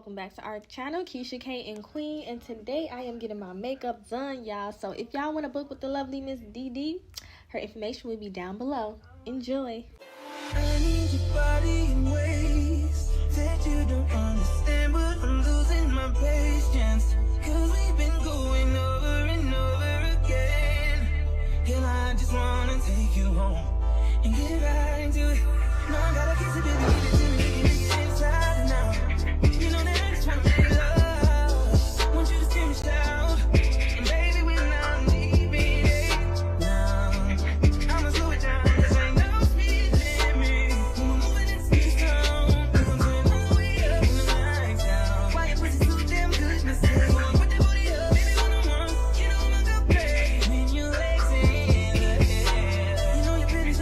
welcome back to our channel, Keisha K and Queen, and today I am getting my makeup done, y'all. So if y'all want to book with the lovely Miss Dee Dee, her information will be down below. Enjoy. I need your body in ways that you don't understand, but I'm losing my patience, 'cause we've been going over and over again. Girl, I just wanna take you home and get right into it. No, I gotta kiss it, baby, give it to me, make it inside and out. You know that I just wanna make love, want you to scream and shout, and baby, when I'm deep in it now, I'ma slow it down, 'cause ain't no speed limit. When we're moving in speed zone, I'm turning all the way up when the lights out. Why your pussy so damn good, Miss A? Put that booty up, baby, when I'm on, you know I'ma go crazy when your legs in the air. You know you're pretty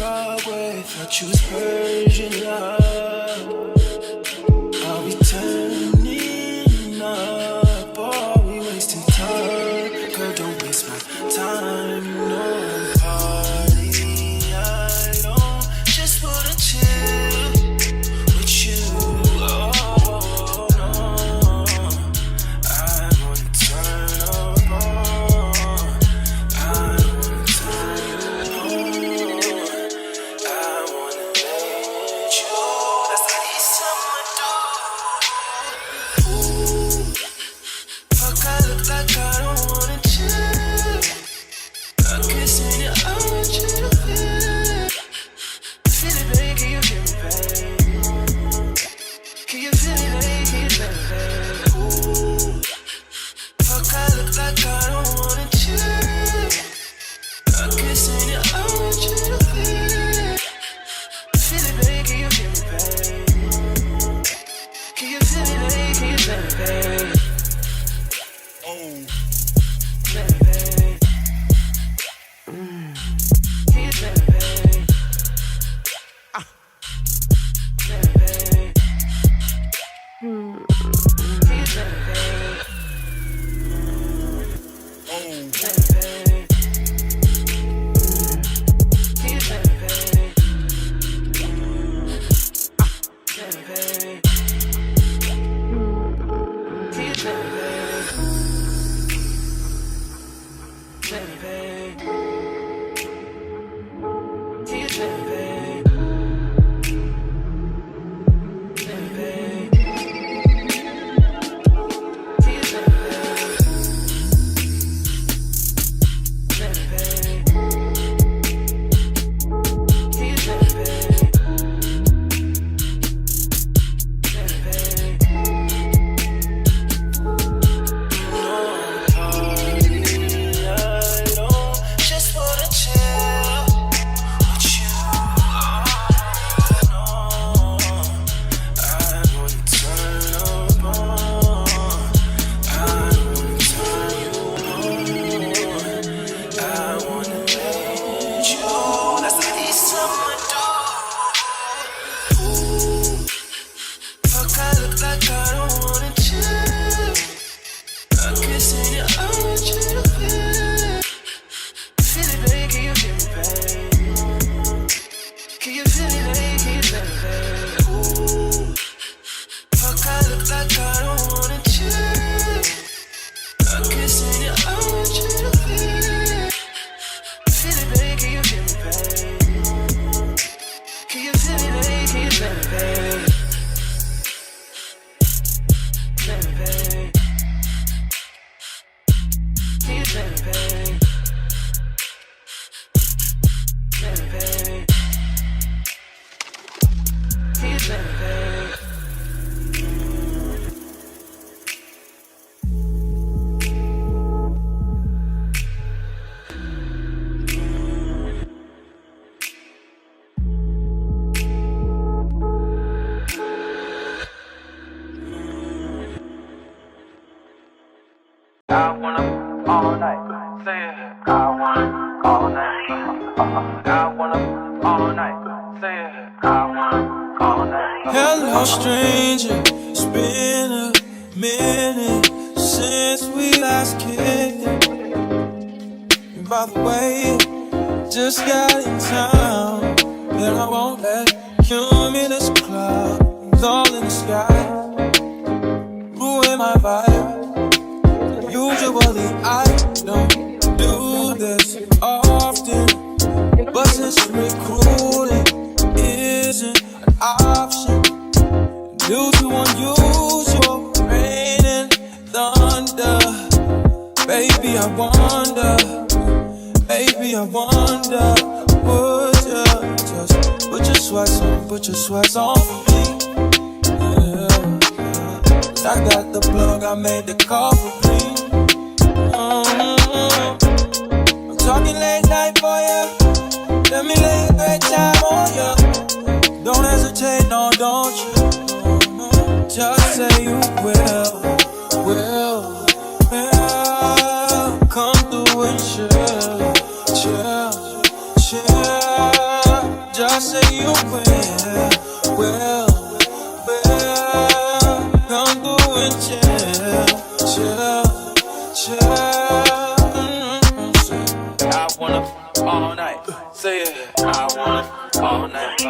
fuck with. Thought you was Persian love. Are we turning up? Or are we wasting time? Girl, don't waste my time. No party. I don't just wanna chill with you. Oh no, I wanna turn up on. I wanna turn you on. I wanna let you. That's how these summer do. Ooh, fuck, I look like I don't wanna chill. I'm kissing you, I want you to feel it. Feel it, baby, can you feel me, baby? Can you feel it, baby, can you feel me, baby? Ooh, fuck, I look like I don't wanna chill. I'm kissing you, I want you to feel it. Feel it, baby, can you feel me, baby? Can you feel it, baby, can you feel me, baby? Oh, feel me, baby. Can you feel me, baby? Feel me, baby. Can you feel me, baby? Oh, feel me, baby. Can you feel me, baby? Feel me, baby. Can you feel me, baby? Feel me, baby. Can you feel me, baby? Feel me, baby. Can you feel me, baby? Feel me, baby. Can you feel me, baby? Feel me, baby. No party, I don't just wanna chill with you. Oh no, I wanna turn up on. I wanna turn you on. I wanna let you. That's how these summer do. Ooh, fuck, I look like I don't wanna chill. I'm kissing you, I want you to feel it. Feel it, baby, can you feel me, baby? Can you feel it, baby, can you feel me, baby? Ooh, fuck, I look like I don't wanna chill. I'm kissing you, I want you to feel it. Feel it, baby, can you feel me, baby? Can you feel it, baby, can you feel me, baby? Feel me, baby. Can you feel me, baby? Feel me, baby. Can you feel me, baby? I wanna all night. Say it. I wanna all night. I wanna all night. Say it. I wanna all night. Hello, stranger. It's been a minute since we last kicked it. And by the way, just got in town, and I won't let cumulus clouds all in the sky ruin my vibe. Usually I don't do this often, but since recruiting isn't an option due to unusual rain and thunder, baby I wonder, would you just put your sweats on for me? Yeah. I got the plug, I made the call for me. I'm talking late night for ya. Let me lay a great time on ya. Don't hesitate, no, don't you? Just say you will. Come through and chill. I wanna all night. Say it. I wanna all night. I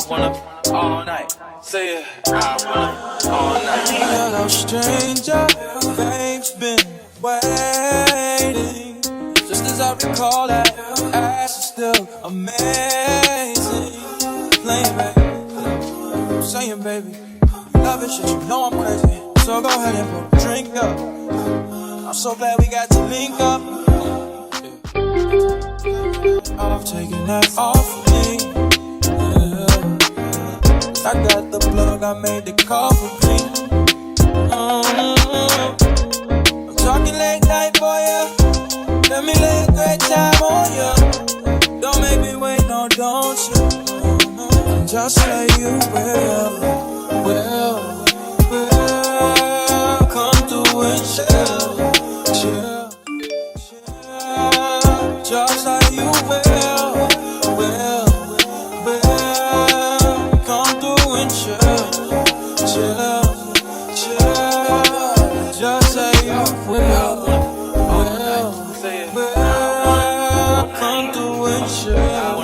wanna all night. Say it. I wanna all night. Hello, stranger. Fame's been waiting. Just as I recall that ass is still amazing. Playing, baby. Saying, baby. Love it, shit. You know I'm crazy. So go ahead and put a drink up. I'm so glad we got to link up. I've taken that off of me. I got the plug, I made the call for me. I'm talking late night for ya. Let me lay a great time on ya. Don't make me wait, no, don't you? Just say you will. Come through and chill. Just like you will. Come through and chill. Just like you will. Come through and chill.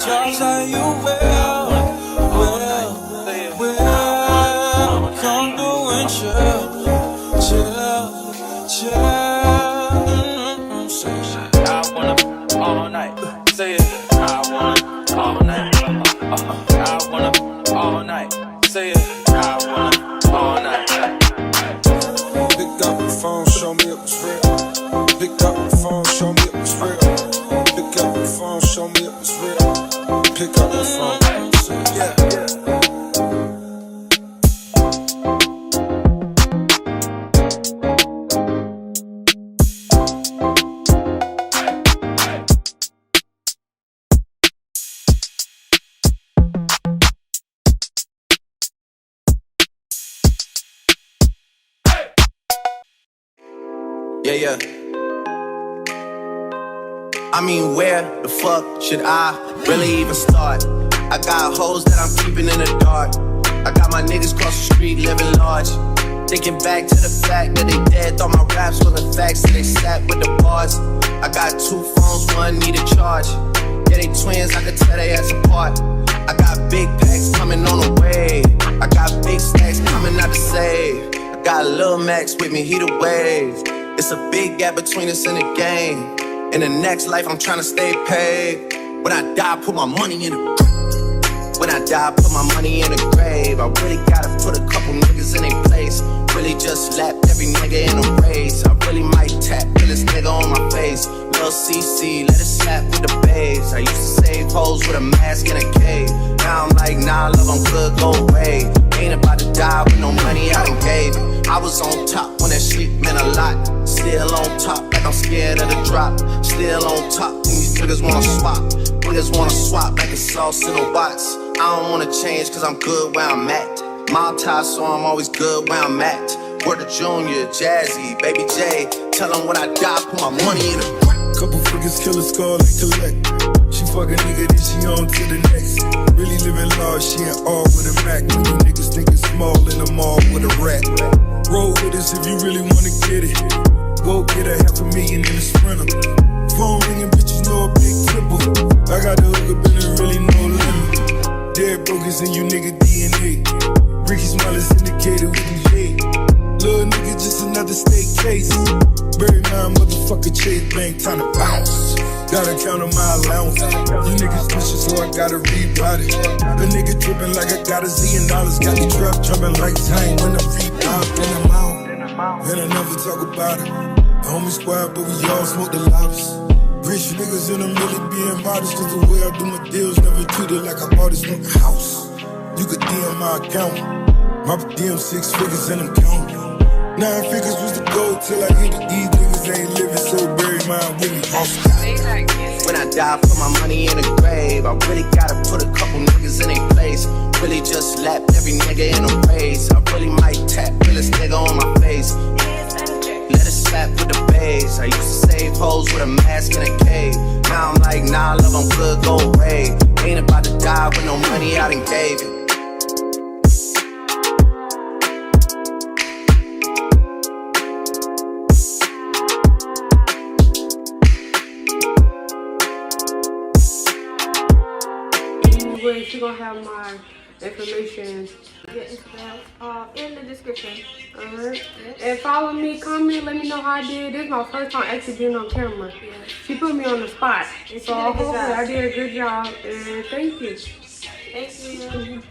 Just like you will. Come through and chill. I wanna all night. Say it. I wanna all night. I wanna all night. Say it. I wanna all night. Pick up the phone, show me it was real. Pick up the phone, show me it was real. Pick up the phone, show me it was real. Pick up the phone. Yeah. Yeah. I mean, where the fuck should I really even start? I got hoes that I'm keeping in the dark. I got my niggas across the street living large. Thinking back to the fact that they dead, thought my raps wasn't facts, so they sat with the bars. I got 2 phones, one need a charge. Yeah, they twins, I could tell they ass apart. I got big packs coming on the way. I got big stacks coming out to save. I got Lil Max with me, he the wave. It's a big gap between us in the game. In the next life, I'm tryna stay paid. When I die, put my money in the grave. When I die, put my money in the grave. I really gotta put a couple niggas in their place. Really just lapped every nigga in a race. I really might tap this nigga on my face. Lil CC, let it slap with the babes. I used to save hoes with a mask in a cave. Now I'm like, nah, love, I'm good, go away. Ain't about to die with no money I done gave it. I was on top when that shit meant a lot. Still on top, like I'm scared of the drop. Still on top, and these niggas wanna swap. Niggas wanna swap like it's sauce in the box. I don't wanna change cause I'm good where I'm at. Mob tie, so I'm always good where I'm at. Word to Junior, Jazzy, Baby J. Tell them when I die, put my money in the couple freakers kill a skull and collect. She fuck a nigga, then she on to the next. Really living large, she ain't all with a Mac. When you niggas think it's small in the mall with a rat. Roll with us if you really wanna get it. Go get a $500,000 in a Sprinter. Phone ringing, bitches know a big triple. I got the hook up and there really no limit. Dead brokers in you nigga DNA. Ricky Smiley's indicated with the J. Little nigga, just another state case. Bury my motherfucker Chase Bank, time to bounce. Gotta count on my allowance. You niggas pushing, so I gotta rebound it. The nigga tripping like I got $1 zillion. Got the trap jumping like time when I rebound. Then I'm out, and I never talk about it. The homie squad, but we all smoke the loudest. Rich niggas in them really being modest. Cause the way I do my deals never treated like I bought this fucking house. You could DM my account. My DM 6 figures and I'm counting. 9 figures was the goal till I hit it. These niggas ain't living, so bury mine with me. When I die, put my money in the grave. I really gotta put a couple niggas in their place. Really just lapped every nigga in a race. I really might tap realest nigga on my face. Let it slap with the bass. I used to save hoes with a mask in a cave. Now I'm like, nah, love, I'm good, go away. Ain't about to die with no money, I done gave it. she gonna have my information. Your Instagram in the description. Alright. And follow me, comment, let me know how I did. This is my first time actually being on camera. Yeah. She put me on the spot. And So hopefully I did a good job. And thank you. Thank you.